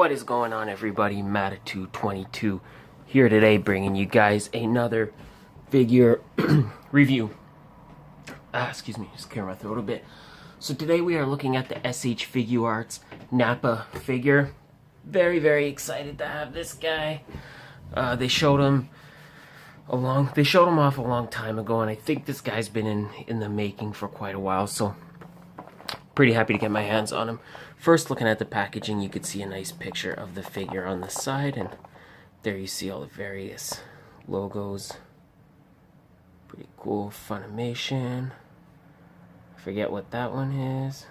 What is going on, everybody? Matitude22 here today, bringing you guys another figure review. Excuse me, just clear my throat a bit. So today we are looking at the SH Figuarts Nappa figure. Very excited to have this guy. They showed him off a long time ago, and I think this guy's been in the making for quite a while. So pretty happy to get my hands on him. First, looking at the packaging, you could see a nice picture of the figure on the side, and there you see all the various logos. Pretty cool. Funimation. I forget what that one is.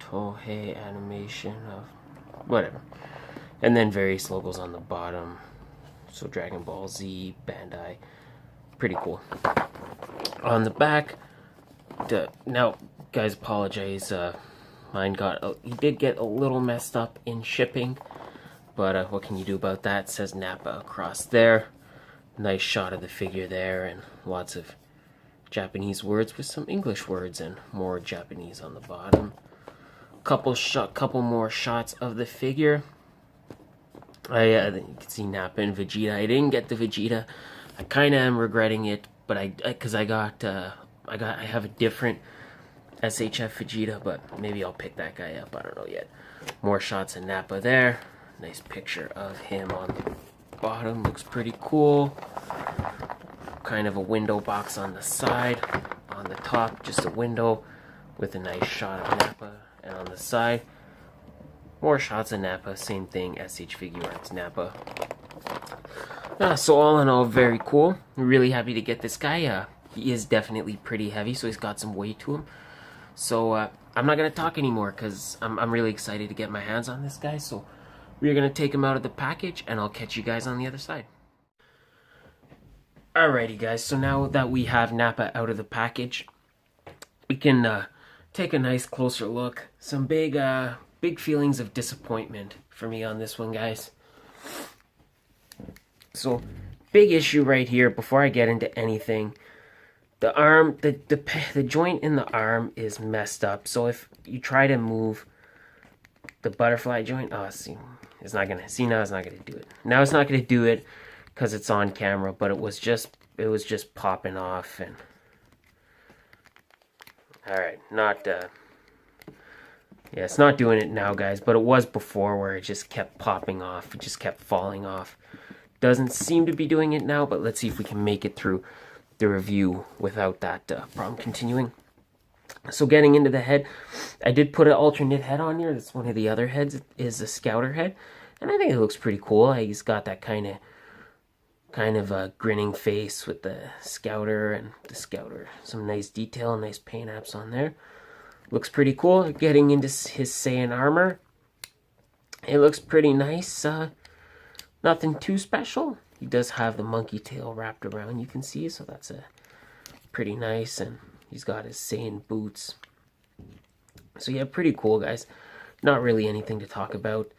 Toei Animation of whatever. And then various logos on the bottom. So DragonBall, Z, Bandai. Pretty cool. On the back, now guys, apologize, he did get a little messed up in shipping, but what can you do about that? It says Nappa across there. Nice shot of the figure there, and lots of Japanese words with some English words and more Japanese on the bottom. Couple more shots of the figure. You can see Nappa and Vegeta. I didn't get the Vegeta. I kind of am regretting it, but I have a different SHF Vegeta, but maybe I'll pick that guy up. I don't know yet. More shots of Nappa there. Nice picture of him on the bottom. Looks pretty cool. Kind of a window box on the side. On the top, just a window with a nice shot of Nappa. And on the side, more shots of Nappa. Same thing, SH Figuarts Nappa. So all in all, very cool. I'm really happy to get this guy. He is definitely pretty heavy, so he's got some weight to him. So I'm not going to talk anymore because I'm really excited to get my hands on this guy. So we're going to take him out of the package, and I'll catch you guys on the other side. Alrighty, guys. So now that we have Nappa out of the package, we can take a nice closer look. Some big feelings of disappointment for me on this one, guys. So big issue right here before I get into anything. The arm, the joint in the arm is messed up. So if you try to move the butterfly joint, now it's not gonna do it. Now it's not gonna do it because it's on camera, but it was just popping off. And all right, it's not doing it now, guys, but it was before where it just kept popping off. It just kept falling off. Doesn't seem to be doing it now, but let's see if we can make it through the review without that problem continuing. So getting into the head, I did put an alternate head on here. That's one of the other heads, is a scouter head, and I think it looks pretty cool. He's got that kind of a grinning face with the scouter, some nice detail, nice paint apps on there. Looks pretty cool. Getting into his Saiyan armor, it looks pretty nice. Nothing too special. He does have the monkey tail wrapped around, you can see, so that's pretty nice. And he's got his Saiyan boots. So yeah, pretty cool, guys. Not really anything to talk about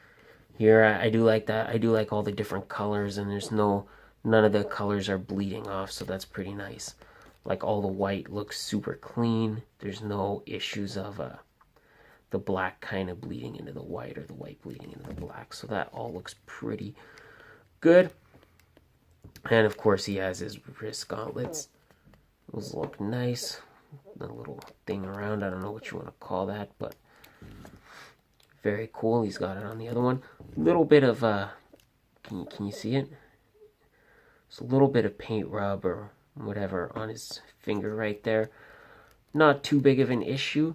here. I do like that. I do like all the different colors, and none of the colors are bleeding off, so that's pretty nice. Like, all the white looks super clean. There's no issues of the black kind of bleeding into the white, or the white bleeding into the black. So that all looks pretty good. And of course he has his wrist gauntlets. Those look nice. The little thing around, I don't know what you want to call that, but very cool. He's got it on the other one. Little bit of can you see it? It's a little bit of paint rub or whatever on his finger right there. Not too big of an issue,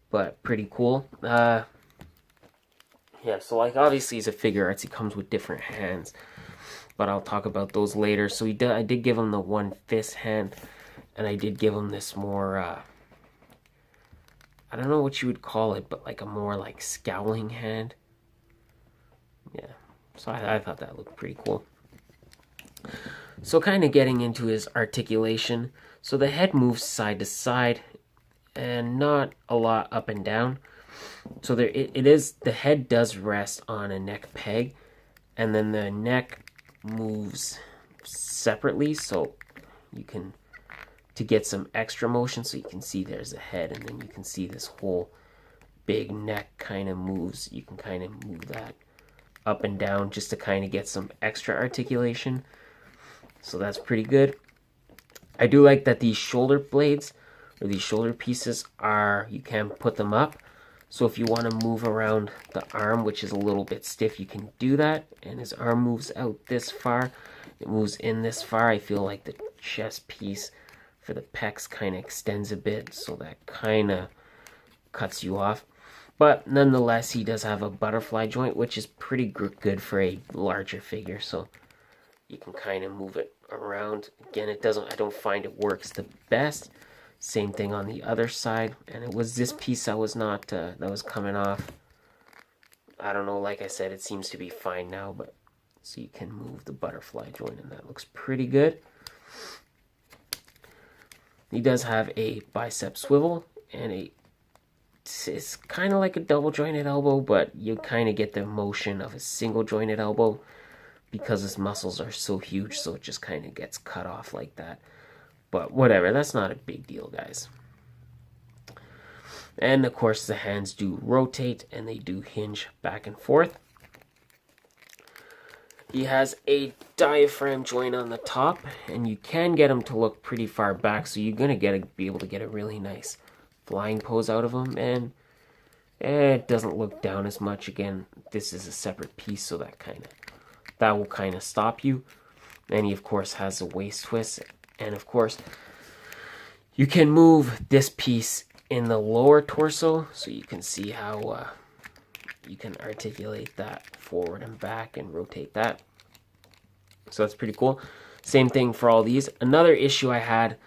but pretty cool. Yeah, so like, obviously he's a Figuarts, he comes with different hands, but I'll talk about those later. So I did give him the one fist hand, and I did give him this more, I don't know what you would call it, but like a more like scowling hand. Yeah, so I thought that looked pretty cool. So kind of getting into his articulation. So the head moves side to side, and not a lot up and down. So the head does rest on a neck peg, and then the neck moves separately, so you can, to get some extra motion, so you can see there's a head, and then you can see this whole big neck kind of moves. You can kind of move that up and down just to kind of get some extra articulation. So that's pretty good. I do like that these shoulder blades, or these shoulder pieces, are, you can put them up. So if you want to move around the arm, which is a little bit stiff, you can do that. And his arm moves out this far. It moves in this far. I feel like the chest piece for the pecs kind of extends a bit, so that kind of cuts you off. But nonetheless, he does have a butterfly joint, which is pretty good for a larger figure. So you can kind of move it around. Again, I don't find it works the best. Same thing on the other side, and it was this piece that was not that was coming off. I don't know, like I said, it seems to be fine now, but so you can move the butterfly joint, and that looks pretty good. He does have a bicep swivel, and it's kind of like a double jointed elbow, but you kind of get the motion of a single jointed elbow because his muscles are so huge, so it just kind of gets cut off like that. But whatever, that's not a big deal, guys. And of course, the hands do rotate and they do hinge back and forth. He has a diaphragm joint on the top, and you can get him to look pretty far back, so you're gonna be able to get a really nice flying pose out of him, and it doesn't look down as much. Again, this is a separate piece, so that will kind of stop you. And he of course has a waist twist. And of course, you can move this piece in the lower torso, so you can see how you can articulate that forward and back and rotate that. So that's pretty cool. Same thing for all these. Another issue I had,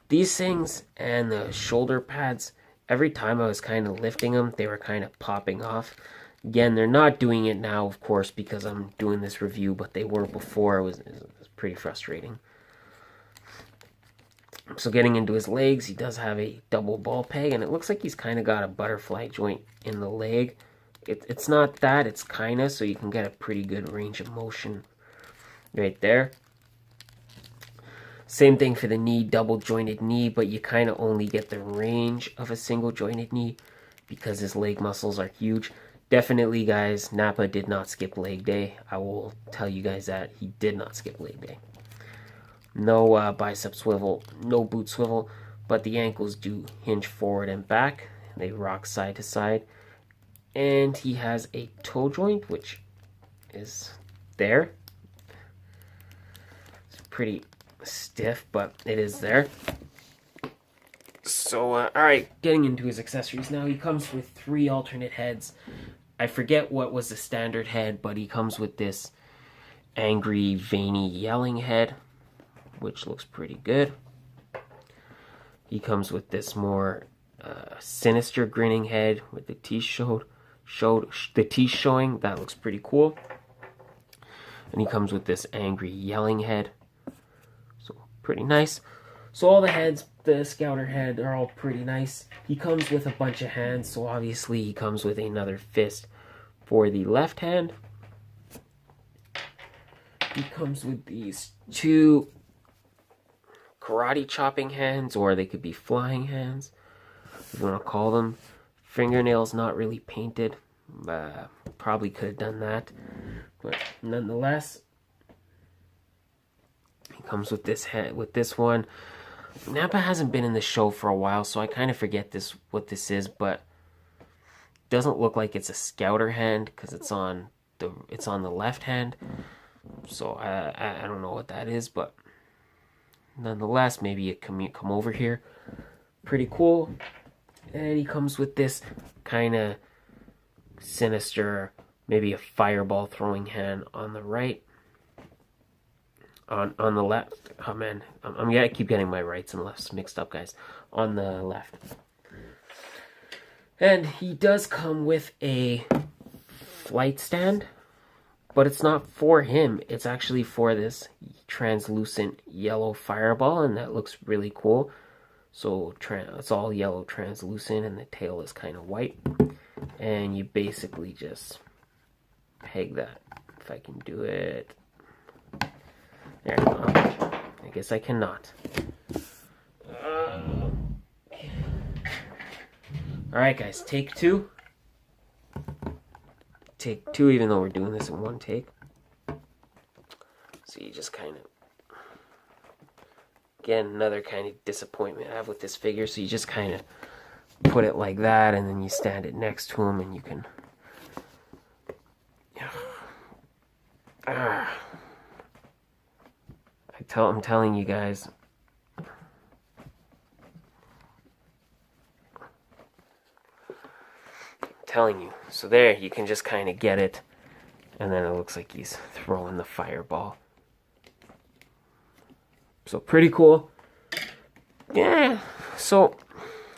these things and the shoulder pads, every time I was kind of lifting them, they were kind of popping off. Again, they're not doing it now, of course, because I'm doing this review, but they were before. It was pretty frustrating. So getting into his legs, he does have a double ball peg, and it looks like he's kind of got a butterfly joint in the leg. It's not that, it's kind of, so you can get a pretty good range of motion right there. Same thing for the knee, double jointed knee, but you kind of only get the range of a single jointed knee because his leg muscles are huge. Definitely, guys, Nappa did not skip leg day. I will tell you guys that he did not skip leg day. No bicep swivel, no boot swivel, but the ankles do hinge forward and back. They rock side to side. And he has a toe joint, which is there. It's pretty stiff, but it is there. So, alright, getting into his accessories now. He comes with 3 alternate heads. I forget what was the standard head, but he comes with this angry, veiny, yelling head, which looks pretty good. He comes with this more sinister grinning head with the teeth showing. That looks pretty cool. And he comes with this angry yelling head. So pretty nice. So all the heads, the scouter head, are all pretty nice. He comes with a bunch of hands, so obviously he comes with another fist for the left hand. He comes with these 2 karate chopping hands, or they could be flying hands, if you want to call them. Fingernails not really painted. Probably could have done that, but nonetheless, he comes with this head, with this one. Nappa hasn't been in the show for a while, so I kind of forget what this is, but it doesn't look like it's a scouter hand because it's on the left hand. So I don't know what that is, but nonetheless, maybe it come over here. Pretty cool. And he comes with this kind of sinister, maybe a fireball throwing hand on the right. On the left. Oh man, I keep getting my rights and lefts mixed up, guys. On the left. And he does come with a flight stand, but it's not for him. It's actually for this translucent yellow fireball, and that looks really cool. So it's all yellow translucent, and the tail is kind of white. And you basically just peg that. If I can do it. There we go. I guess I cannot. Alright guys, take 2. take two, even though we're doing this in one take. So you just kind of, again, another kind of disappointment I have with this figure. So you just kind of put it like that, and then you stand it next to him, and you can. I'm telling you guys. Telling you. So there, you can just kind of get it, and then it looks like he's throwing the fireball. So pretty cool. Yeah. So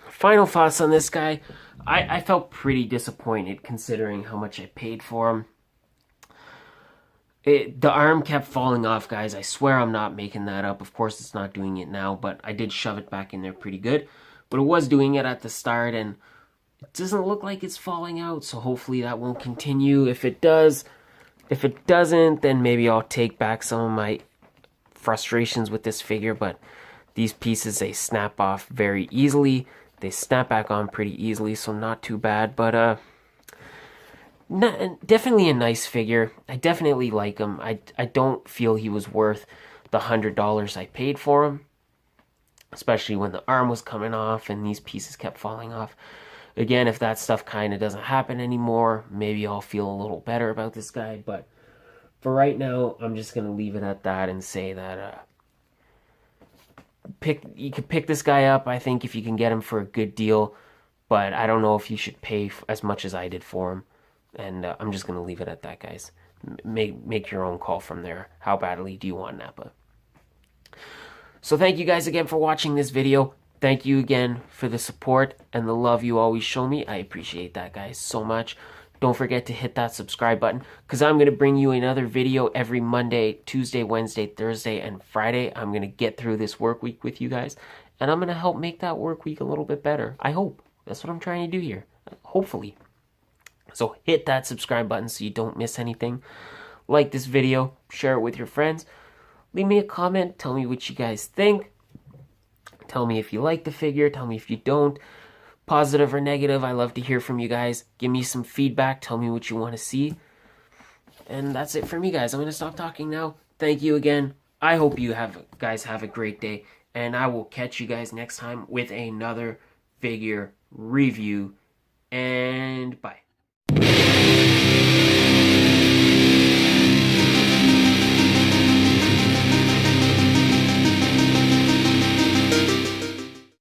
final thoughts on this guy. I felt pretty disappointed considering how much I paid for him. The arm kept falling off, guys. I swear I'm not making that up. Of course, it's not doing it now, but I did shove it back in there pretty good. But it was doing it at the start, and it doesn't look like it's falling out, so hopefully that won't continue. If it does, if it doesn't, then maybe I'll take back some of my frustrations with this figure, but these pieces, they snap off very easily. They snap back on pretty easily, so not too bad, but definitely a nice figure. I definitely like him. I don't feel he was worth the $100 I paid for him, especially when the arm was coming off and these pieces kept falling off. Again, if that stuff kind of doesn't happen anymore, maybe I'll feel a little better about this guy, but for right now, I'm just going to leave it at that and say that you could pick this guy up, I think, if you can get him for a good deal, but I don't know if you should pay as much as I did for him. And I'm just going to leave it at that, guys. Make your own call from there. How badly do you want Nappa? So thank you guys again for watching this video. Thank you again for the support and the love you always show me. I appreciate that, guys, so much. Don't forget to hit that subscribe button, because I'm going to bring you another video every Monday, Tuesday, Wednesday, Thursday, and Friday. I'm going to get through this work week with you guys, and I'm going to help make that work week a little bit better. I hope. That's what I'm trying to do here. Hopefully. So hit that subscribe button so you don't miss anything. Like this video, share it with your friends. Leave me a comment, tell me what you guys think. Tell me if you like the figure, tell me if you don't. Positive or negative, I love to hear from you guys. Give me some feedback, tell me what you want to see. And that's it for me, guys. I'm going to stop talking now. Thank you again. I hope you guys have a great day. And I will catch you guys next time with another figure review. And bye.